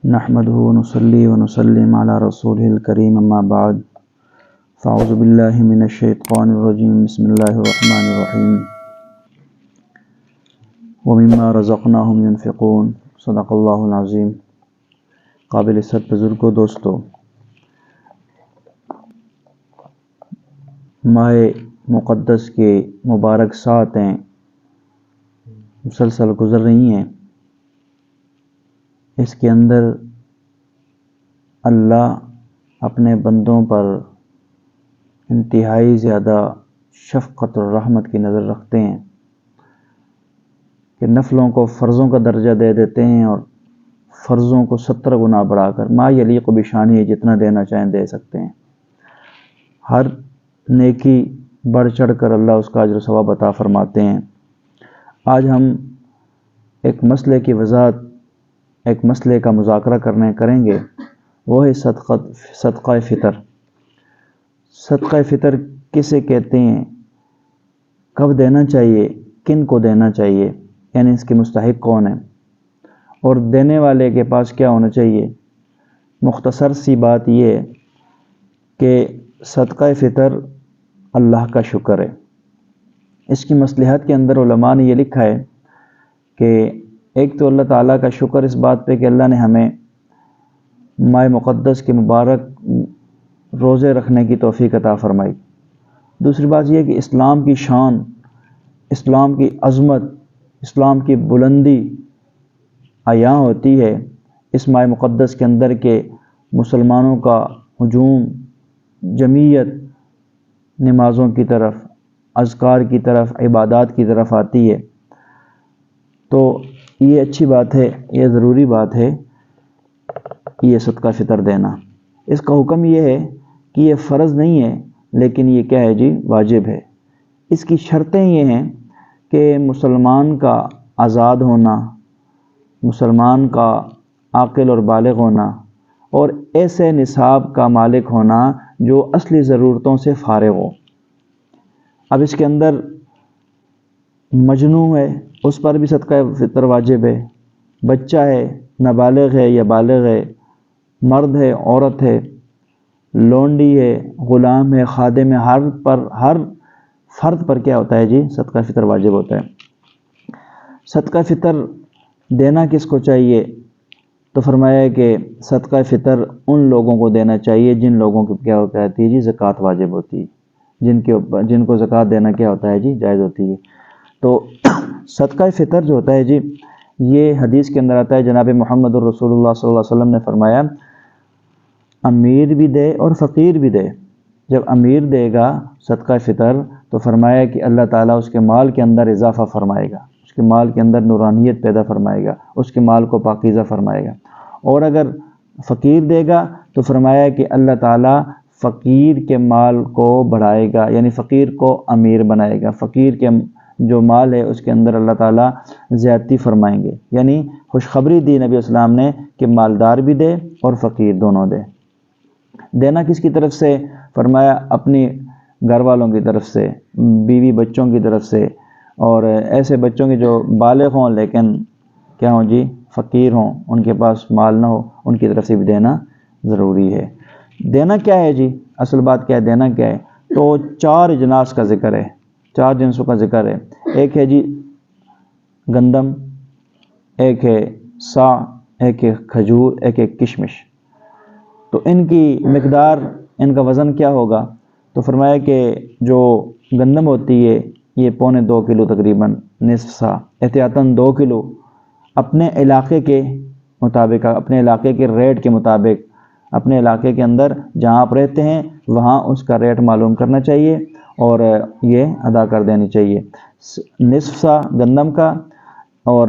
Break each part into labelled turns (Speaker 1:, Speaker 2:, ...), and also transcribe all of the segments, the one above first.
Speaker 1: نحمده ونصلي ونسلم على رسوله الكريم اما بعد فاعوذ بالله من الشيطان الرجيم بسم الله الرحمن الرحيم ومما رزقناهم ينفقون صدق اللہ العظیم۔ قابل عزت بزرگوں، دوستو، ماہ مقدس کے مبارک ساعتیں مسلسل گزر رہی ہیں۔ اس کے اندر اللہ اپنے بندوں پر انتہائی زیادہ شفقت اور رحمت کی نظر رکھتے ہیں کہ نفلوں کو فرضوں کا درجہ دے دیتے ہیں اور فرضوں کو 70 گنا بڑھا کر ما یلیق بشانی جتنا دینا چاہیں دے سکتے ہیں۔ ہر نیکی بڑھ چڑھ کر اللہ اس کا اجر و ثواب عطا فرماتے ہیں۔ آج ہم ایک مسئلے کی وضاحت، ایک مسئلے کا مذاکرہ کریں گے، وہ ہے صدقہ فطر۔ صدقہ فطر کسے کہتے ہیں، کب دینا چاہیے، کن کو دینا چاہیے، یعنی اس کے مستحق کون ہیں اور دینے والے کے پاس کیا ہونا چاہیے۔ مختصر سی بات یہ ہے کہ صدقہ فطر اللہ کا شکر ہے۔ اس کی مصلحت کے اندر علماء نے یہ لکھا ہے کہ ایک تو اللہ تعالیٰ کا شکر اس بات پہ کہ اللہ نے ہمیں ماہ مقدس کے مبارک روزے رکھنے کی توفیق عطا فرمائی۔ دوسری بات یہ کہ اسلام کی شان، اسلام کی عظمت، اسلام کی بلندی عیاں ہوتی ہے اس ماہ مقدس کے اندر کہ مسلمانوں کا ہجوم جمعیت نمازوں کی طرف، اذکار کی طرف، عبادات کی طرف آتی ہے۔ تو یہ اچھی بات ہے، یہ ضروری بات ہے یہ صدقہ فطر دینا۔ اس کا حکم یہ ہے کہ یہ فرض نہیں ہے، لیکن یہ کیا ہے جی، واجب ہے۔ اس کی شرطیں یہ ہیں کہ مسلمان کا آزاد ہونا، مسلمان کا عاقل اور بالغ ہونا، اور ایسے نصاب کا مالک ہونا جو اصلی ضرورتوں سے فارغ ہو۔ اب اس کے اندر مجنون ہے، اس پر بھی صدقہ فطر واجب ہے۔ بچہ ہے، نابالغ ہے یا بالغ ہے، مرد ہے، عورت ہے، لونڈی ہے، غلام ہے، خادم ہے، ہر فرد پر کیا ہوتا ہے جی، صدقہ فطر واجب ہوتا ہے۔ صدقہ فطر دینا کس کو چاہیے؟ تو فرمایا ہے کہ صدقہ فطر ان لوگوں کو دینا چاہیے جن لوگوں کی کیا ہوتی ہے جی، زکوٰۃ واجب ہوتی ہے، جن کو زکوٰۃ دینا کیا ہوتا ہے جی، جائز ہوتی ہے۔ تو صدقہ فطر جو ہوتا ہے جی، یہ حدیث کے اندر آتا ہے، جناب محمد الرسول اللہ صلی اللہ علیہ وسلم نے فرمایا امیر بھی دے اور فقیر بھی دے۔ جب امیر دے گا صدقہ فطر تو فرمایا کہ اللہ تعالیٰ اس کے مال کے اندر اضافہ فرمائے گا، اس کے مال کے اندر نورانیت پیدا فرمائے گا، اس کے مال کو پاکیزہ فرمائے گا۔ اور اگر فقیر دے گا تو فرمایا کہ اللہ تعالیٰ فقیر کے مال کو بڑھائے گا، یعنی فقیر کو امیر بنائے گا، فقیر کے جو مال ہے اس کے اندر اللہ تعالیٰ زیادتی فرمائیں گے۔ یعنی خوشخبری دی نبی اسلام نے کہ مالدار بھی دے اور فقیر دونوں دے۔ دینا کس کی طرف سے؟ فرمایا اپنی گھر والوں کی طرف سے، بیوی بچوں کی طرف سے، اور ایسے بچوں کے جو بالغ ہوں لیکن کیا ہوں جی، فقیر ہوں، ان کے پاس مال نہ ہو، ان کی طرف سے بھی دینا ضروری ہے۔ دینا کیا ہے جی، اصل بات کیا ہے، دینا کیا ہے؟ تو 4 اجناس کا ذکر ہے، 4 جنسوں کا ذکر ہے۔ ایک ہے جی گندم، ایک ہے سا، ایک ہے کھجور، ایک ہے کشمش۔ تو ان کی مقدار، ان کا وزن کیا ہوگا؟ تو فرمایا کہ جو گندم ہوتی ہے یہ 1.25 کلو تقریباً، نصف سا، احتیاطاً 2 کلو، اپنے علاقے کے مطابق، اپنے علاقے کے ریٹ کے مطابق، اپنے علاقے کے اندر جہاں آپ رہتے ہیں وہاں اس کا ریٹ معلوم کرنا چاہیے اور یہ ادا کر دینی چاہیے۔ نصف سا گندم کا، اور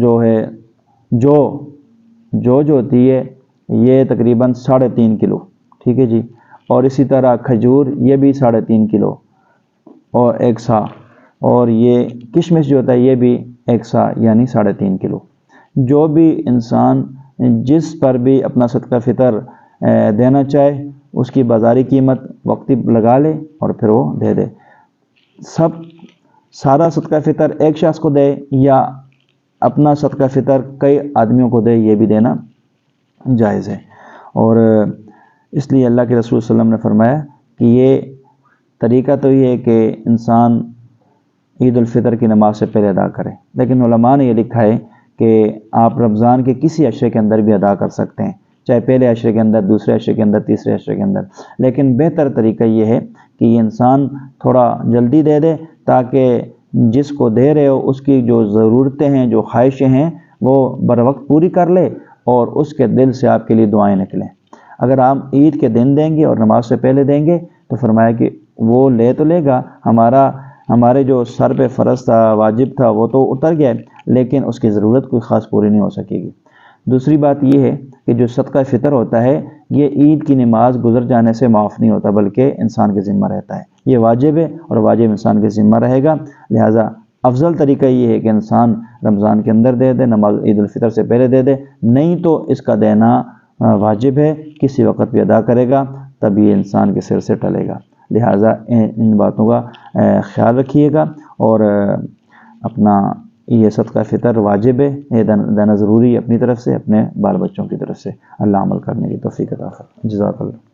Speaker 1: جو ہے جو ہوتی ہے یہ تقریباً 3.5 کلو، ٹھیک ہے جی۔ اور اسی طرح کھجور یہ بھی 3.5 کلو اور 1 سا، اور یہ کشمش جو ہوتا ہے یہ بھی 1 سا یعنی 3.5 کلو۔ جو بھی انسان جس پر بھی اپنا صدقہ فطر دینا چاہے اس کی بازاری قیمت وقتی لگا لے اور پھر وہ دے دے۔ سارا صدقہ فطر ایک شخص کو دے یا اپنا صدقہ فطر کئی آدمیوں کو دے، یہ بھی دینا جائز ہے۔ اور اس لیے اللہ کے رسول صلی اللہ علیہ وسلم نے فرمایا کہ یہ طریقہ تو یہ ہے کہ انسان عید الفطر کی نماز سے پہلے ادا کرے، لیکن علماء نے یہ لکھا ہے کہ آپ رمضان کے کسی عشرے کے اندر بھی ادا کر سکتے ہیں، چاہے پہلے عشرے کے اندر، دوسرے عشرے کے اندر، تیسرے عشرے کے اندر، لیکن بہتر طریقہ یہ ہے کہ یہ انسان تھوڑا جلدی دے دے تاکہ جس کو دے رہے ہو اس کی جو ضرورتیں ہیں، جو خواہشیں ہیں، وہ بر وقت پوری کر لے اور اس کے دل سے آپ کے لیے دعائیں نکلیں۔ اگر آپ عید کے دن دیں گے اور نماز سے پہلے دیں گے تو فرمایا کہ وہ لے تو لے گا، ہمارے جو سر پہ فرض تھا، واجب تھا، وہ تو اتر گیا، لیکن اس کی ضرورت کوئی خاص پوری نہیں ہو سکے گی۔ دوسری بات یہ ہے کہ جو صدقہ فطر ہوتا ہے یہ عید کی نماز گزر جانے سے معاف نہیں ہوتا، بلکہ انسان کے ذمہ رہتا ہے، یہ واجب ہے اور واجب انسان کے ذمہ رہے گا۔ لہٰذا افضل طریقہ یہ ہے کہ انسان رمضان کے اندر دے دے، نماز عید الفطر سے پہلے دے دے، نہیں تو اس کا دینا واجب ہے، کسی وقت بھی ادا کرے گا تب یہ انسان کے سر سے ٹلے گا۔ لہٰذا ان باتوں کا خیال رکھیے گا، اور اپنا یہ صدقہ فطر واجب ہے، یہ دینا ضروری ہے اپنی طرف سے، اپنے بال بچوں کی طرف سے۔ اللہ عمل کرنے کی توفیق عطا فرمائے۔ جزاک اللہ۔